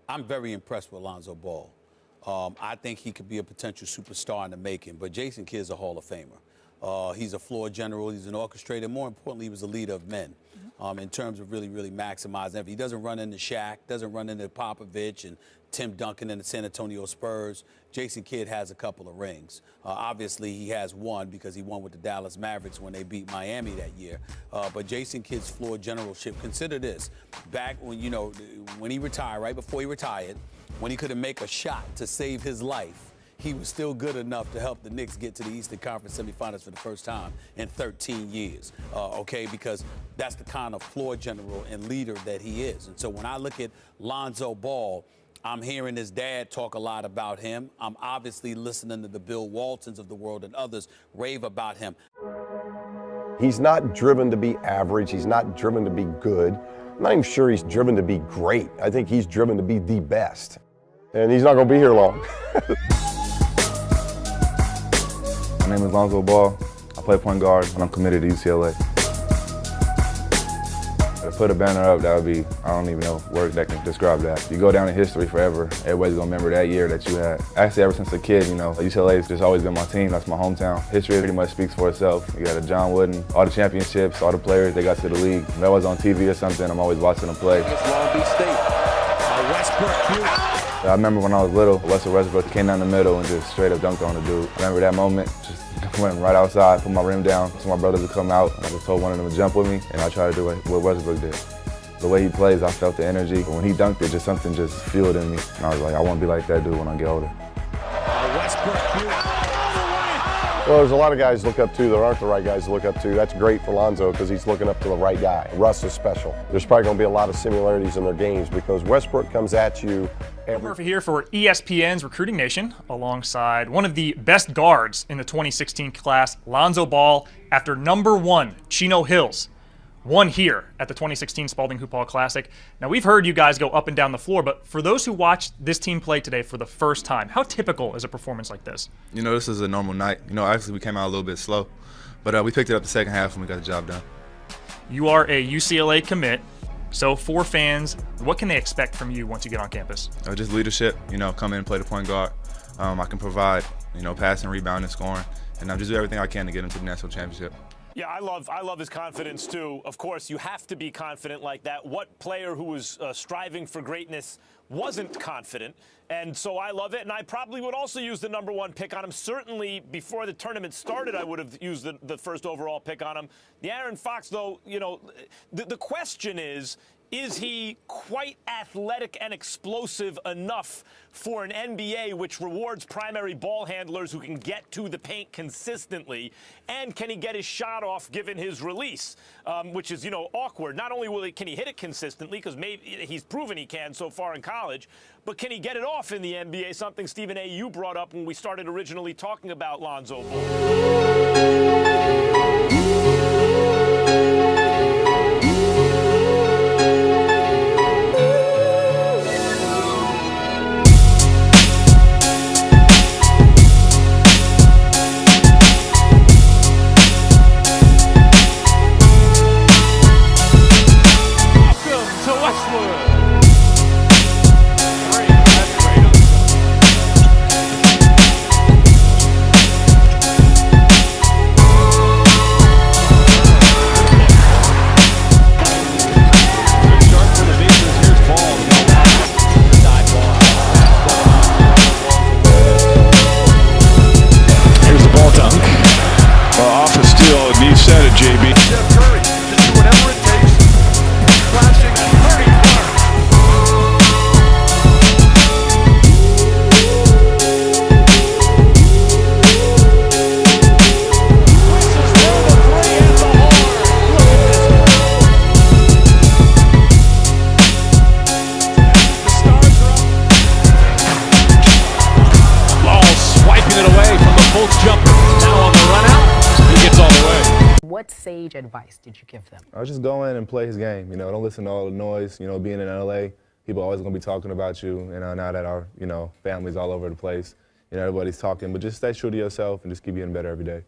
I'm very impressed with Lonzo Ball. I think he could be a potential superstar in the making, but Jason Kidd's a Hall of Famer. He's a floor general, he's an orchestrator. More importantly, he was a leader of men in terms of really maximizing. He doesn't run into Shaq, doesn't run into Popovich and Tim Duncan and the San Antonio Spurs. Jason Kidd has a couple of rings. Obviously, he has one because he won with the Dallas Mavericks when they beat Miami that year. But Jason Kidd's floor generalship, consider this, back when, when he retired, right before he retired, when he couldn't make a shot to save his life, he was still good enough to help the Knicks get to the Eastern Conference semifinals for the first time in 13 years, because that's the kind of floor general and leader that he is. And so when I look at Lonzo Ball, I'm hearing his dad talk a lot about him. I'm obviously listening to the Bill Waltons of the world and others rave about him. He's not driven to be average. He's not driven to be good. I'm not even sure he's driven to be great. I think he's driven to be the best. And he's not going to be here long. My name is Lonzo Ball. I play point guard and I'm committed to UCLA. To put a banner up, that would be, I don't even know word that can describe that. You go down in history forever. Everybody's gonna remember that year that you had. Actually, ever since a kid, UCLA has just always been my team. That's my hometown. History pretty much speaks for itself. You got a John Wooden, all the championships, all the players, they got to the league. If I was on TV or something, I'm always watching them play. It's Long Beach State. Westbrook. I remember when I was little, Russell Westbrook came down the middle and just straight up dunked on the dude. I remember that moment, just went right outside, put my rim down, so my brothers would come out. I just told one of them to jump with me, and I tried to do what Westbrook did. The way he plays, I felt the energy. When he dunked it, something just fueled in me. And I was like, I want to be like that dude when I get older. Well, there's a lot of guys to look up to that aren't the right guys to look up to. That's great for Lonzo because he's looking up to the right guy. Russ is special. There's probably going to be a lot of similarities in their games because Westbrook comes at you Murphy here for ESPN's Recruiting Nation, alongside one of the best guards in the 2016 class, Lonzo Ball, after #1, Chino Hills. Won here at the 2016 Spalding Hoop Hall Classic. Now, we've heard you guys go up and down the floor, but for those who watched this team play today for the first time, how typical is a performance like this? This is a normal night. Obviously we came out a little bit slow, but we picked it up the second half and we got the job done. You are a UCLA commit, so for fans, what can they expect from you once you get on campus? Just leadership, come in and play the point guard. I can provide, passing, rebounding, scoring, and just do everything I can to get into the national championship. Yeah, I love his confidence, too. Of course, you have to be confident like that. What player who was striving for greatness wasn't confident? And so I love it, and I probably would also use the #1 pick on him. Certainly, before the tournament started, I would have used the first overall pick on him. The Aaron Fox, though, the question is he quite athletic and explosive enough for an NBA which rewards primary ball handlers who can get to the paint consistently? And can he get his shot off given his release, which is, awkward? Not only can he hit it consistently, because maybe he's proven he can so far in college, but can he get it off in the NBA? Something, Stephen A., you brought up when we started originally talking about Lonzo Ball. What sage advice did you give them? I just go in and play his game. Don't listen to all the noise. Being in LA, people are always going to be talking about you. Now that our, family's all over the place, everybody's talking. But just stay true to yourself and just keep getting better every day.